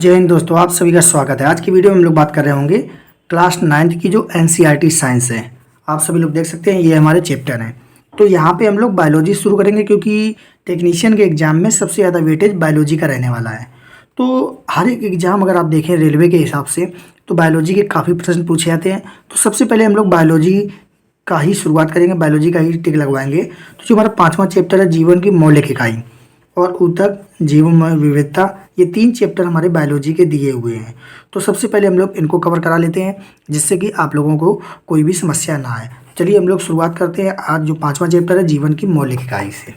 जय हिंद दोस्तों, आप सभी का स्वागत है। आज की वीडियो में हम लोग बात कर रहे होंगे क्लास 9th की जो एनसीईआरटी साइंस है। आप सभी लोग देख सकते हैं, ये हमारे चैप्टर हैं। तो यहाँ पे हम लोग बायोलॉजी शुरू करेंगे क्योंकि टेक्नीशियन के एग्जाम में सबसे ज़्यादा वेटेज बायोलॉजी का रहने वाला है। तो हर एक एग्जाम अगर आप देखें रेलवे के हिसाब से तो बायोलॉजी के काफ़ी प्रश्न पूछे जाते हैं। तो सबसे पहले हम लोग बायोलॉजी का ही शुरुआत करेंगे, बायोलॉजी का ही टिक लगवाएंगे। तो जो हमारा 5वां चैप्टर है जीवन की मौलिक इकाई और ऊतक, जीवमय विविधता, ये 3 चैप्टर हमारे बायोलॉजी के दिए हुए हैं। तो सबसे पहले हम लोग इनको कवर करा लेते हैं जिससे कि आप लोगों को कोई भी समस्या ना आए। चलिए हम लोग शुरुआत करते हैं। आज जो 5वां चैप्टर है जीवन की मौलिक इकाई से।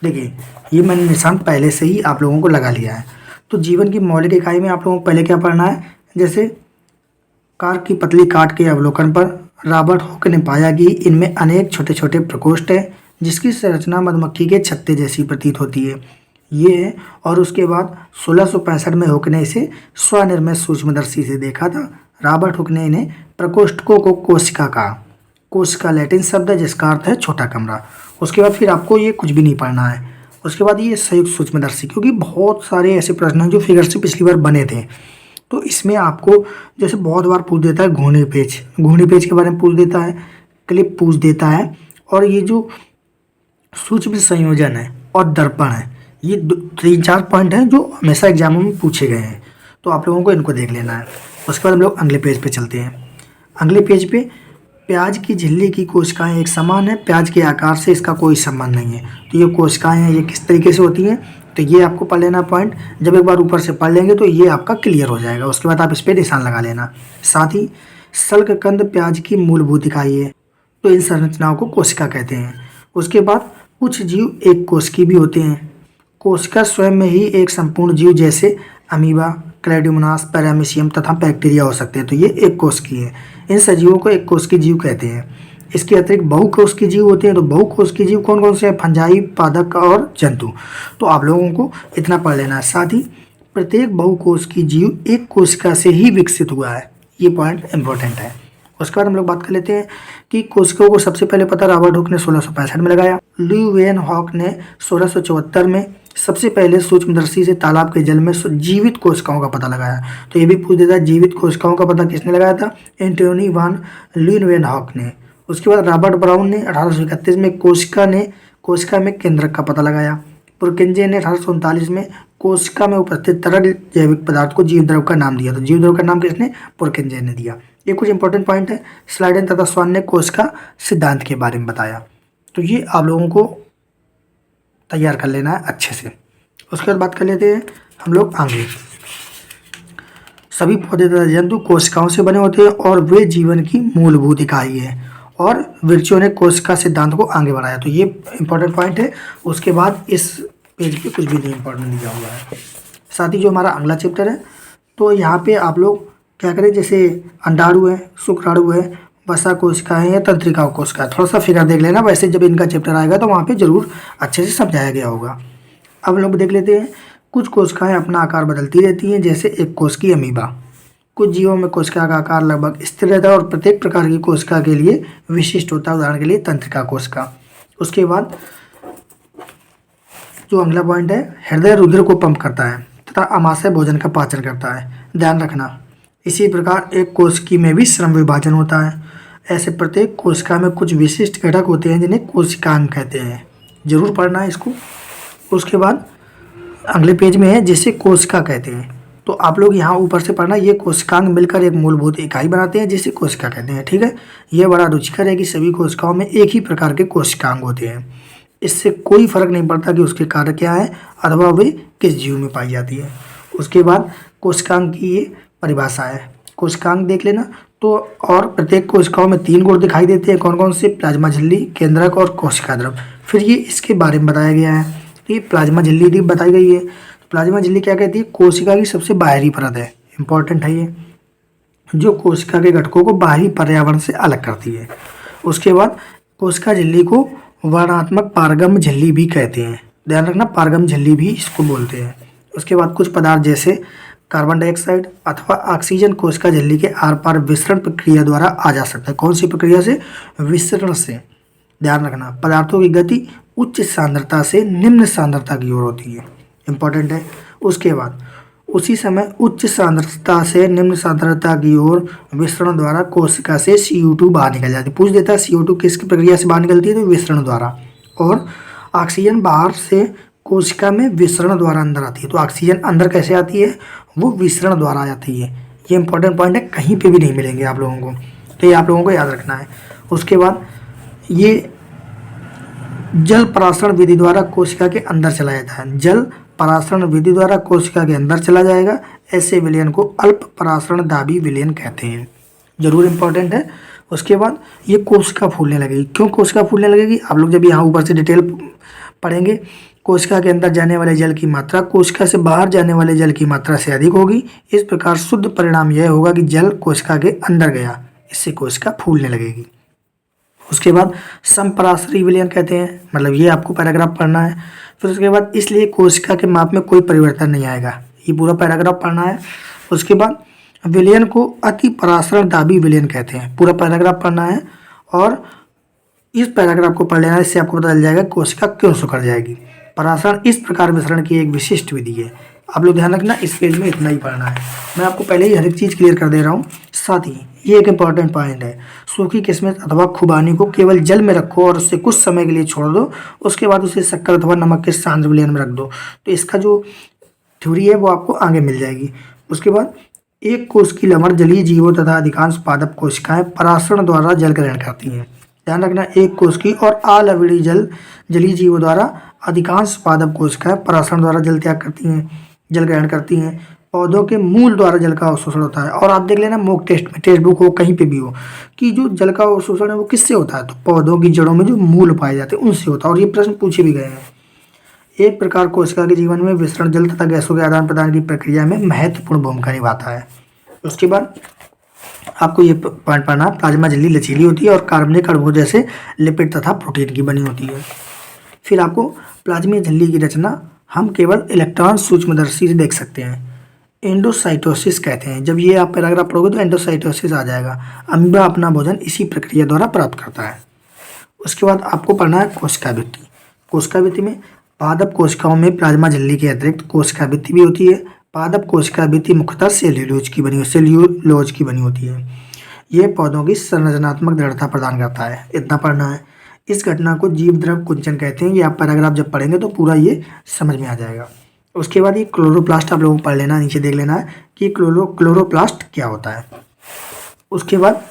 देखिए, ये मैंने निशान पहले से ही आप लोगों को लगा लिया है। तो जीवन की मौलिक इकाई में आप लोगों को पहले क्या पढ़ना है, जैसे कार की पतली काट के अवलोकन पर रॉबर्ट हुक ने पाया कि इनमें अनेक छोटे छोटे प्रकोष्ठ हैं जिसकी संरचना मधुमक्खी के छत्ते जैसी प्रतीत होती है। ये है। और उसके बाद 1665 में हुक ने इसे स्वनिर्मित सूक्ष्मदर्शी से देखा था। रॉबर्ट हुक ने इन्हें प्रकोष्ठकों को कोशिका कहा। कोशिका लैटिन शब्द है जिसका अर्थ है छोटा कमरा। उसके बाद फिर आपको ये कुछ भी नहीं पढ़ना है। उसके बाद ये संयुक्त सूक्ष्मदर्शी, क्योंकि बहुत सारे ऐसे प्रश्न हैं जो फिगर से पिछली बार बने थे। तो इसमें आपको जैसे बहुत बार पूछ देता है घूर्णी पेज के बारे में पूछ देता है, क्लिप पूछ देता है, और ये जो सूक्ष्म संयोजन है और दर्पण है, ये 3-4 पॉइंट हैं जो हमेशा एग्जामों में पूछे गए हैं। तो आप लोगों को इनको देख लेना है। उसके बाद हम लोग अगले पेज पे चलते हैं। अगले पेज पे प्याज की झिल्ली की कोशिकाएं एक समान है, प्याज के आकार से इसका कोई संबंध नहीं है। तो ये कोशिकाएं हैं, ये किस तरीके से होती हैं, तो ये आपको पढ़ लेना पॉइंट। जब एक बार ऊपर से पढ़ लेंगे तो ये आपका क्लियर हो जाएगा। उसके बाद आप इस पर निशान लगा लेना। साथ ही शल्ककंद प्याज की मूलभूत इकाई है, तो इन संरचनाओं को कोशिका कहते हैं। उसके बाद कुछ जीव एक कोशिकी भी होते हैं। कोशिका स्वयं में ही एक संपूर्ण जीव जैसे अमीबा, क्लैड्योमोनास, पैरामीशियम तथा बैक्टीरिया हो सकते हैं। तो ये एक कोशिकी है। इन सजीवों को एक कोशिकी जीव कहते हैं। इसके अतिरिक्त बहुकोशिकी जीव होते हैं। तो बहुकोशिकी जीव कौन कौन से हैं? फंजाई, पादप और जंतु। तो आप लोगों को इतना पढ़ लेना है। साथ ही प्रत्येक बहुकोशिकी जीव एक कोशिका से ही विकसित हुआ है। ये पॉइंट इंपॉर्टेंट है। उसके बाद हम लोग बात कर लेते हैं कि कोशिकाओं को सबसे पहले पता रॉबर्ट हुक ने 1665 में लगाया। ल्यूवेनहॉक ने 1674 में सबसे पहले सूक्ष्मदर्शी से तालाब के जल में जीवित कोशिकाओं का पता लगाया। तो ये भी पूछ देता है जीवित कोशिकाओं का पता किसने लगाया था? एंटोनी वान ल्यूवेनहॉक ने। उसके बाद रॉबर्ट ब्राउन ने 1831 में कोशिका में केंद्रक का पता लगाया। पुरकिंजे ने 1839 में कोशिका में उपस्थित तरल जैविक पदार्थ को जीव द्रव का नाम दिया। तो जीव द्रव का नाम किसने? पुरकिंजे ने दिया। ये कुछ इंपॉर्टेंट पॉइंट है। स्लाइडन तथा स्वान ने कोशिका सिद्धांत के बारे में बताया। तो ये आप लोगों को तैयार कर लेना है अच्छे से। उसके बाद बात कर लेते हैं हम लोग आगे। सभी पौधे तथा जंतु कोशिकाओं से बने होते हैं और वे जीवन की मूलभूत इकाई है। और विर्चो ने कोशिका सिद्धांत को आगे बढ़ाया। तो ये इंपॉर्टेंट पॉइंट है। उसके बाद इस पेज पे कुछ भी नहीं इंपॉर्टेंट दिया हुआ है। साथ ही जो हमारा अगला चैप्टर है, तो यहाँ पे आप लोग क्या करें, जैसे अंडाणु है, शुक्राणु है, वसा कोशिका है या तंत्रिका कोशिका है, थोड़ा सा फिगर देख लेना। वैसे जब इनका चैप्टर आएगा तो वहाँ पे जरूर अच्छे से समझाया गया होगा। अब हम लोग देख लेते हैं। कुछ कोशिकाएं अपना आकार बदलती रहती हैं, जैसे एक कोशिकीय अमीबा। कुछ जीवों में कोशिका का आकार लगभग स्थिर रहता है और प्रत्येक प्रकार की कोशिका के लिए विशिष्ट होता है। उदाहरण के लिए तंत्रिका कोशिका। उसके बाद जो अगला पॉइंट है, हृदय रुधिर को पंप करता है तथा आमाशय भोजन का पाचन करता है। ध्यान रखना, इसी प्रकार एक कोशिकी में भी श्रम विभाजन होता है। ऐसे प्रत्येक कोशिका में कुछ विशिष्ट घटक होते हैं जिन्हें कोशिकांग कहते हैं। जरूर पढ़ना है इसको। उसके बाद अगले पेज में है जिसे कोशिका कहते हैं। तो आप लोग यहाँ ऊपर से पढ़ना, ये कोशिकांग मिलकर एक मूलभूत इकाई बनाते हैं जिसे कोशिका कहते हैं। ठीक है। यह बड़ा रुचिकर है कि सभी कोशिकाओं में एक ही प्रकार के कोशिकांग होते हैं। इससे कोई फर्क नहीं पड़ता कि उसके कार्य क्या है अथवा वे किस जीव में पाई जाती है। उसके बाद कोशिकांग की ये परिभाषा है। कोशिकांग देख लेना। तो और प्रत्येक कोशिकाओं में 3 गुण दिखाई देते हैं। कौन कौन से? प्लाज्मा झिल्ली, केंद्रक और कोशिका द्रव। फिर ये इसके बारे में बताया गया है। तो ये प्लाज्मा झिल्ली भी बताई गई है। प्लाज्मा झिल्ली क्या कहती है? कोशिका की सबसे बाहरी परत है। इंपॉर्टेंट है ये, जो कोशिका के घटकों को बाहरी पर्यावरण से अलग करती है। उसके बाद कोशिका झिल्ली को वर्णात्मक पारगम्य झिल्ली भी कहते हैं। ध्यान रखना, पारगम्य झिल्ली भी इसको बोलते हैं। उसके बाद कुछ पदार्थ जैसे कार्बन डाइऑक्साइड अथवा ऑक्सीजन कोशिका झिल्ली के आर पार विसरण प्रक्रिया द्वारा आ जा सकता है। कौन सी प्रक्रिया से? विसरण से। ध्यान रखना, पदार्थों की गति उच्च सांद्रता से निम्न सांद्रता की ओर होती है। इंपॉर्टेंट है। उसके बाद उसी समय उच्च सांद्रता से निम्न सांद्रता की ओर विसरण द्वारा कोशिका से CO2 बाहर निकल जाती है। पूछ देता है CO2 किस प्रक्रिया से बाहर निकलती है, तो विसरण द्वारा। और ऑक्सीजन बाहर से कोशिका में विसरण द्वारा अंदर आती है। तो ऑक्सीजन अंदर कैसे आती है, वो विसरण द्वारा आ जाती है। ये इंपॉर्टेंट पॉइंट है, कहीं पे भी नहीं मिलेंगे आप लोगों को, तो ये आप लोगों को याद रखना है। उसके बाद ये जल परासरण विधि द्वारा कोशिका के अंदर चला जाता है। जल परासरण विधि द्वारा कोशिका के अंदर चला जाएगा। ऐसे विलयन को अल्प परासरण दाबी विलयन कहते हैं। जरूर इंपॉर्टेंट है। उसके बाद ये कोशिका फूलने लगेगी। क्यों कोशिका फूलने लगेगी, आप लोग जब यहाँ ऊपर से डिटेल पढ़ेंगे। कोशिका के अंदर जाने वाले जल की मात्रा कोशिका से बाहर जाने वाले जल की मात्रा से अधिक होगी। इस प्रकार शुद्ध परिणाम यह होगा कि जल कोशिका के अंदर गया, इससे कोशिका फूलने लगेगी। उसके बाद समपराशरी विलयन कहते हैं, मतलब ये आपको पैराग्राफ पढ़ना है। फिर उसके बाद इसलिए कोशिका के माप में कोई परिवर्तन नहीं आएगा, ये पूरा पैराग्राफ पढ़ना है। उसके बाद विलयन को अति परासरण दाबी विलयन कहते हैं, पूरा पैराग्राफ पढ़ना है। और इस पैराग्राफ को पढ़ लेना, इससे आपको पता चल जाएगा कोशिका क्यों सुखड़ जाएगी। परासरण इस प्रकार विसरण की एक विशिष्ट विधि है। आप लोग ध्यान रखना, इस पेज में इतना ही पढ़ना है। मैं आपको पहले ही हर एक चीज़ क्लियर कर दे रहा हूँ। साथ ही ये एक इंपॉर्टेंट पॉइंट है, सूखी किस्मिस अथवा खुबानी को केवल जल में रखो और उससे कुछ समय के लिए छोड़ दो। उसके बाद उसे शक्कर अथवा नमक के सांद्र विलयन में रख दो। तो इसका जो थ्योरी है वो आपको आगे मिल जाएगी। उसके बाद एक कोश की लमर जलीय जीवों तथा अधिकांश पादप कोशिकाएं परासरण द्वारा जल ग्रहण करती हैं। ध्यान रखना, एक कोश की और अलवणीय जलीय जीवों द्वारा अधिकांश पादप कोशिकाएं परासरण द्वारा जल त्याग करती हैं, जल ग्रहण करती हैं। पौधों के मूल द्वारा जल का अवशोषण होता है। और आप देख लेना मॉक टेस्ट में, टेक्स्ट बुक हो कहीं पे भी हो, कि जो जल का अवशोषण है वो किससे होता है, तो पौधों की जड़ों में जो मूल पाए जाते हैं उनसे होता है। और ये प्रश्न पूछे भी गए हैं। एक प्रकार कोशिका के जीवन में विसरण जल तथा गैसों के आदान प्रदान की प्रक्रिया में महत्वपूर्ण भूमिका निभाता है। उसके बाद आपको ये पॉइंट पढ़ना, प्लाज्मा झिल्ली लचीली होती है और कार्बनिक अणुओं जैसे लिपिड तथा प्रोटीन की बनी होती है। फिर आपको प्लाज्मा झिल्ली की रचना हम केवल इलेक्ट्रॉन सूक्ष्मदर्शी से देख सकते हैं, एंडोसाइटोसिस कहते हैं। जब ये आप पैराग्राफ पढ़ोगे तो एंडोसाइटोसिस आ जाएगा। अमीबा अपना भोजन इसी प्रक्रिया द्वारा प्राप्त करता है। उसके बाद आपको पढ़ना है कोशिका भित्ति। कोशिका भित्ति में पादप कोशिकाओं में प्लाज्मा झिल्ली के अतिरिक्त कोशिका भित्ति भी होती है। पादप कोशिका भित्ति मुख्यतः सेल्यूलोज की बनी होती है। यह पौधों की संरचनात्मक दृढ़ता प्रदान करता है। इतना पढ़ना है। इस घटना को जीव द्रव कुंचन कहते हैं। ये आप पैराग्राफ जब पढ़ेंगे तो पूरा ये समझ में आ जाएगा। उसके बाद ये क्लोरोप्लास्ट आप लोगों को पढ़ लेना, नीचे देख लेना है कि क्लोरोप्लास्ट क्या होता है। उसके बाद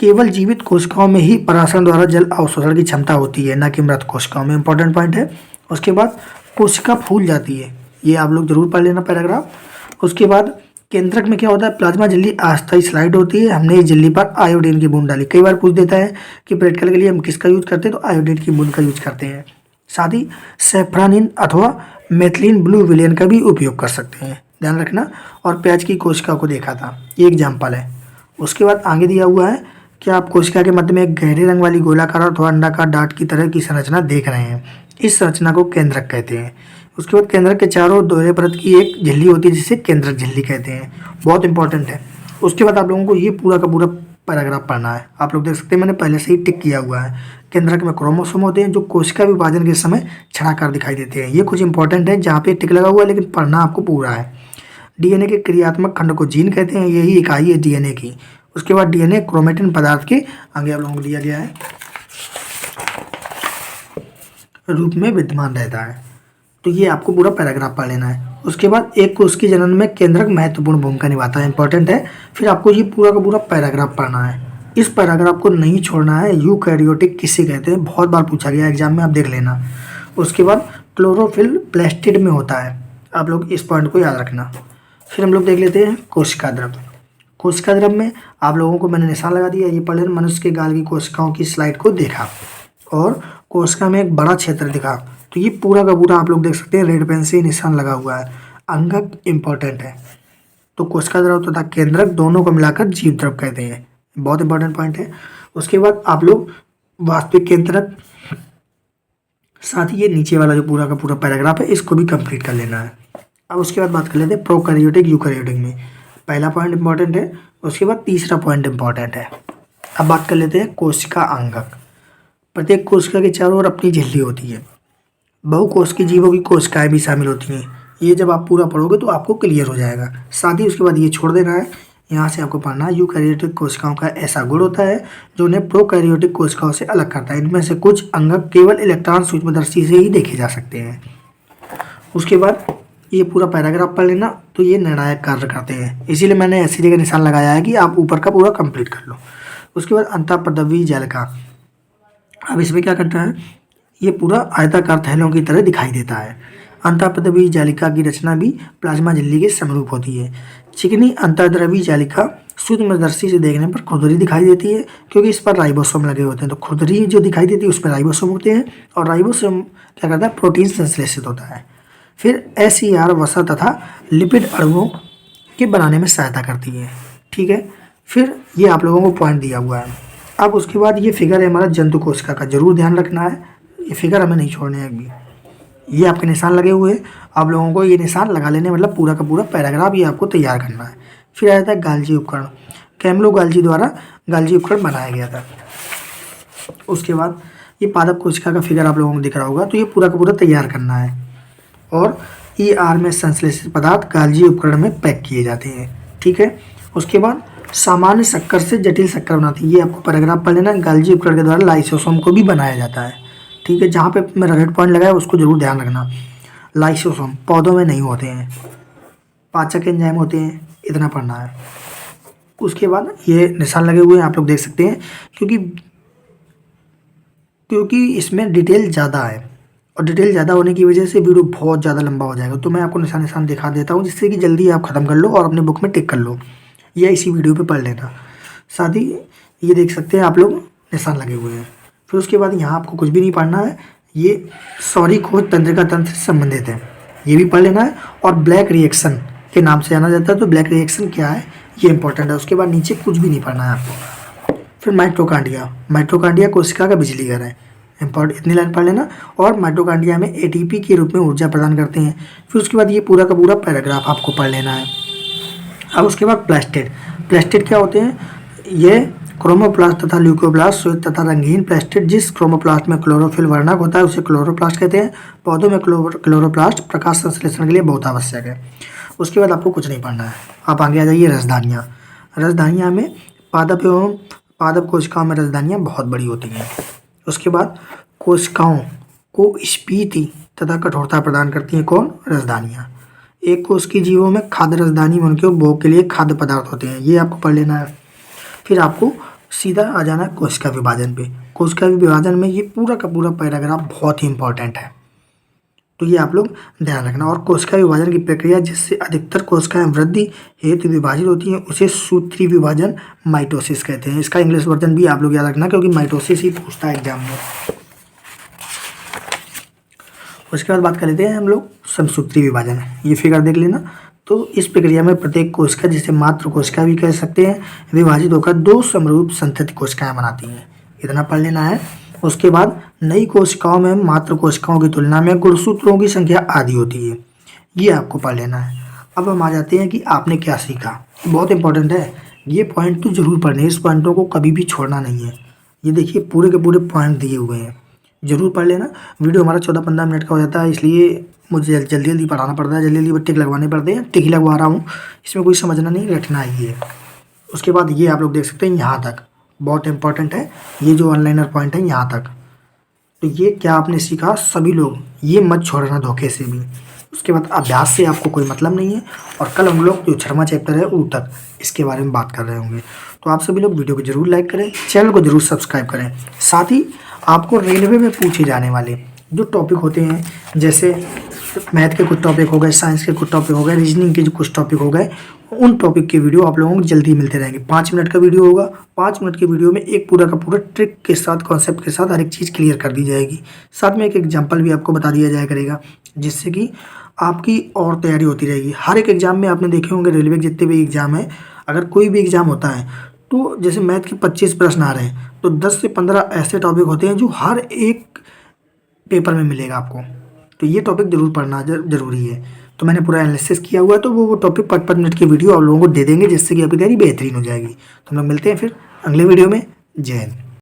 केवल जीवित कोशिकाओं में ही परासरण द्वारा जल अवशोषण की क्षमता होती है, न कि मृत कोशिकाओं में। इंपॉर्टेंट पॉइंट है। उसके बाद कोशिका फूल जाती है, ये आप लोग जरूर पढ़ लेना पैराग्राफ। उसके बाद केंद्रक में क्या होता है, प्लाज्मा झिल्ली अस्थायी स्लाइड होती है। हमने इस झिल्ली पर आयोडीन की बूंद डाली। कई बार पूछ देता है कि प्रैक्टिकल के लिए हम किसका यूज करते हैं, तो आयोडीन की बूंद का यूज करते हैं। साथ ही सेफ्रानिन अथवा मेथिलीन ब्लू विलयन का भी उपयोग कर सकते हैं, ध्यान रखना। और प्याज की कोशिका को देखा था, ये एग्जाम्पल है। उसके बाद आगे दिया हुआ है कि आप कोशिका के मध्य में एक गहरे रंग वाली गोलाकार अथवा अंडाकार डाट की तरह की संरचना देख रहे हैं। इस संरचना को केंद्रक कहते हैं। उसके बाद केंद्रक के चारों दोहरे परत की एक झिल्ली होती है जिसे केंद्रक झिल्ली कहते हैं। बहुत इंपॉर्टेंट है। उसके बाद आप लोगों को ये पूरा का पूरा पैराग्राफ पढ़ना है। आप लोग देख सकते हैं मैंने पहले से ही टिक किया हुआ है। केंद्रक में क्रोमोसोम होते हैं जो कोशिका विभाजन के समय छड़ाकार दिखाई देते हैं। ये कुछ इंपॉर्टेंट है जहाँ पे टिक लगा हुआ है, लेकिन पढ़ना आपको पूरा है। डीएनए के क्रियात्मक खंड को जीन कहते हैं, यही इकाई है डीएनए की। उसके बाद डीएनए क्रोमेटिन पदार्थ के आगे आप लोगों को दिया गया है रूप में विद्यमान रहता है। तो ये आपको पूरा पैराग्राफ पढ़ लेना है। उसके बाद एक कोश के जनन में केंद्रक महत्वपूर्ण भूमिका निभाता है, इंपॉर्टेंट है। फिर आपको ये पूरा का पूरा पैराग्राफ पढ़ना है। इस पैराग्राफ को नहीं छोड़ना है। यूकैरियोटिक किसे कहते हैं, बहुत बार पूछा गया एग्जाम में, आप देख लेना। उसके बाद क्लोरोफिल प्लास्टिड में होता है, आप लोग इस पॉइंट को याद रखना। फिर हम लोग देख लेते हैं कोशिका द्रव। कोशिका द्रव में आप लोगों को मैंने निशान लगा दिया, ये पढ़ लेना। मनुष्य के गाल की कोशिकाओं की स्लाइड को देखा और कोशिका में एक बड़ा क्षेत्र दिखा। तो ये पूरा का पूरा आप लोग देख सकते हैं रेड पेन से निशान लगा हुआ है। अंगक इंपॉर्टेंट है। तो कोशिका द्रव तथा केंद्रक दोनों को मिलाकर जीव द्रव कहते हैं, बहुत इंपॉर्टेंट पॉइंट है। उसके बाद आप लोग वास्तविक केंद्रक, साथ ही ये नीचे वाला जो पूरा का पूरा पैराग्राफ है इसको भी कंप्लीट कर लेना है। अब उसके बाद बात कर लेते हैं प्रोकैरियोटिक यूकैरियोटिक में। पहला पॉइंट इंपॉर्टेंट है, उसके बाद तीसरा पॉइंट इंपॉर्टेंट है। अब बात कर लेते हैं कोशिका अंगक। प्रत्येक कोशिका के चारों ओर अपनी झिल्ली होती है। बहुकोशिकीय जीवों की कोशिकाएं भी शामिल होती हैं। ये जब आप पूरा पढ़ोगे तो आपको क्लियर हो जाएगा। साथ ही उसके बाद ये छोड़ देना है। यहाँ से आपको पढ़ना है यूकैरियोटिक कोशिकाओं का ऐसा गुण होता है जो उन्हें प्रोकैरियोटिक कोशिकाओं से अलग करता है। इनमें से कुछ अंगक केवल इलेक्ट्रॉन सूक्ष्मदर्शी से ही देखे जा सकते हैं। उसके बाद ये पूरा पैराग्राफ पढ़ लेना, तो ये निर्णायक कार्य करते हैं, इसीलिए मैंने ऐसी जगह निशान लगाया है कि आप ऊपर का पूरा कंप्लीट कर लो। उसके बाद अंतःपदवीय जालिका, अब इसमें क्या करता है, ये पूरा आयताकार थैलों की तरह दिखाई देता है। अंतःपदवीय जालिका की रचना भी प्लाज्मा झिल्ली के समरूप होती है। चिकनी अंतःद्रवीय जालिका सूक्ष्मदर्शी से देखने पर खुरदरी दिखाई देती है, क्योंकि इस पर राइबोसोम लगे होते हैं। तो खुरदरी जो दिखाई देती है उसमें राइबोसोम होते हैं, और राइबोसोम क्या करता है, प्रोटीन संश्लेषित होता है। फिर SER वसा तथा लिपिड अणुओं के बनाने में सहायता करती है। ठीक है, फिर ये आप लोगों को पॉइंट दिया हुआ है। अब उसके बाद ये फिगर है हमारा जंतु कोशिका का, जरूर ध्यान रखना है, ये फिगर हमें नहीं छोड़ने हैं अभी। ये आपके निशान लगे हुए हैं, आप लोगों को ये निशान लगा लेने, मतलब पूरा का पूरा पैराग्राफ ये आपको तैयार करना है। फिर आया था गाल्जी उपकरण, कैमलो गाल्जी द्वारा गाल्जी उपकरण बनाया गया था। उसके बाद ये पादप कोशिका का फिगर आप लोगों को दिख रहा होगा, तो ये पूरा का पूरा तैयार करना है। और ER में संश्लेषित पदार्थ गाल्जी उपकरण में पैक किए जाते हैं। ठीक है, उसके बाद सामान्य शक्कर से जटिल शक्कर बनाती है, ये आपको पैराग्राफ पढ़ लेना। गाल्जी उपकरण के द्वारा लाइसोसोम को भी बनाया जाता है। ठीक है, जहाँ पे मेरा रेड पॉइंट लगाया उसको जरूर ध्यान रखना। लाइसोसोम पौधों में नहीं होते हैं, पाचक एंजाइम होते हैं, इतना पढ़ना है। उसके बाद ये निशान लगे हुए हैं, आप लोग देख सकते हैं, क्योंकि इसमें डिटेल ज़्यादा है, और डिटेल ज़्यादा होने की वजह से वीडियो बहुत ज़्यादा लंबा हो जाएगा। तो मैं आपको निशान दिखा देता हूँ, जिससे कि जल्दी आप ख़त्म कर लो और अपने बुक में टिक कर लो, या इसी वीडियो पे पढ़ लेना। साथ ही ये देख सकते हैं आप लोग निशान लगे हुए हैं। फिर उसके बाद यहाँ आपको कुछ भी नहीं पढ़ना है, ये सॉरी खोज तंत्रिका तंत्र से संबंधित है, ये भी पढ़ लेना है। और ब्लैक रिएक्शन के नाम से जाना जाता है, तो ब्लैक रिएक्शन क्या है ये इंपॉर्टेंट है। उसके बाद नीचे कुछ भी नहीं पढ़ना है आपको। फिर माइटोकांड्रिया कोशिका का बिजली घर है, इम्पॉर्टेंट, इतनी लाइन पढ़ लेना। और माइटोकांड्रिया में ATP के रूप में ऊर्जा प्रदान करते हैं। फिर उसके बाद ये पूरा का पूरा पैराग्राफ आपको पढ़ लेना है। अब उसके बाद प्लास्टिड क्या होते हैं, ये क्रोमोप्लास्ट तथा ल्यूकोप्लास्ट श्वेत तथा रंगीन प्लास्टिड, जिस क्रोमोप्लास्ट में क्लोरोफिल वर्णक होता है उसे क्लोरोप्लास्ट कहते हैं। पौधों में क्लोरोप्लास्ट प्रकाश संश्लेषण के लिए बहुत आवश्यक है। उसके बाद आपको कुछ नहीं पढ़ना है, आप आगे आ जाइए। रसधानियाँ में पादप कोशिकाओं में रसधानियाँ बहुत बड़ी होती हैं। उसके बाद कोशिकाओं को स्फीति तथा कठोरता प्रदान करती हैं कौन, रसधानियाँ। एक कोश की जीवों में खाद्य रसधानी में उनके उपभोग के लिए खाद्य पदार्थ होते हैं, ये आपको पढ़ लेना है। फिर आपको सीधा आ जाना है कोशिका विभाजन पे। कोशिका विभाजन में ये पूरा का पूरा पैराग्राफ बहुत ही इंपॉर्टेंट है, तो ये आप लोग ध्यान रखना। और कोशिका विभाजन की प्रक्रिया जिससे अधिकतर कोशिकाएं वृद्धि हेतु विभाजित होती हैं उसे सूत्री विभाजन माइटोसिस कहते हैं। इसका इंग्लिश वर्जन भी आप लोग याद रखना, क्योंकि माइटोसिस ही पूछता है एग्जाम में। उसके बाद बात कर लेते हैं हम लोग समसूत्री विभाजन, ये फिगर देख लेना। तो इस प्रक्रिया में प्रत्येक कोशिका, जिसे मात्र कोशिका भी कह सकते हैं, विभाजित होकर दो समरूप संतति कोशिकाएं बनाती हैं, इतना पढ़ लेना है। उसके बाद नई कोशिकाओं में मात्र कोशिकाओं की तुलना में गुणसूत्रों की संख्या आधी होती है, ये आपको पढ़ लेना है। अब हम आ जाते हैं कि आपने क्या सीखा, बहुत इंपॉर्टेंट है, ये पॉइंट तो जरूर पढ़ने, इस पॉइंटों को कभी भी छोड़ना नहीं है। ये देखिए पूरे के पूरे पॉइंट दिए हुए हैं, जरूर पढ़ लेना। वीडियो हमारा 14-15 मिनट का हो जाता है, इसलिए मुझे जल्दी जल्दी पढ़ाना पड़ता है, जल्दी जल्दी टिक लगवाने पड़ते हैं, टिक ही लगवा रहा हूँ, इसमें कोई समझना नहीं, रटना ही है। उसके बाद ये आप लोग देख सकते हैं, यहाँ तक बहुत इंपॉर्टेंट है, ये जो ऑनलाइनर पॉइंट है यहाँ तक। तो ये क्या आपने सीखा, सभी लोग ये मत छोड़ना धोखे से भी। उसके बाद अभ्यास से आपको कोई मतलब नहीं है, और कल हम लोग जो 6वां चैप्टर है ऊ तक इसके बारे में बात कर रहे होंगे। तो आप सभी लोग वीडियो को जरूर लाइक करें, चैनल को जरूर सब्सक्राइब करें। साथ ही आपको रेलवे में पूछे जाने वाले जो टॉपिक होते हैं, जैसे मैथ के कुछ टॉपिक हो गए, साइंस के कुछ टॉपिक हो गए, रीजनिंग के जो कुछ टॉपिक हो गए, उन टॉपिक के वीडियो आप लोगों को जल्दी मिलते रहेंगे। 5 मिनट का वीडियो होगा, 5 मिनट के वीडियो में एक पूरा का पूरा ट्रिक के साथ, कॉन्सेप्ट के साथ हर एक चीज़ क्लियर कर दी जाएगी। साथ में एक एग्जाम्पल भी आपको बता दिया जाया करेगा, जिससे कि आपकी और तैयारी होती रहेगी। हर एक एग्जाम में आपने देखे होंगे, रेलवे के जितने भी एग्जाम है, अगर कोई भी एग्जाम होता है तो जैसे मैथ के 25 प्रश्न आ रहे हैं, तो 10 से 15 ऐसे टॉपिक होते हैं जो हर एक पेपर में मिलेगा आपको। तो ये टॉपिक जरूर पढ़ना जरूरी है। तो मैंने पूरा एनालिसिस किया हुआ है, तो वो टॉपिक 5-5 मिनट की वीडियो आप लोगों को दे देंगे, जिससे कि आपकी तैयारी बेहतरीन हो जाएगी। तो हम लोग मिलते हैं फिर अगले वीडियो में। जय हिंद।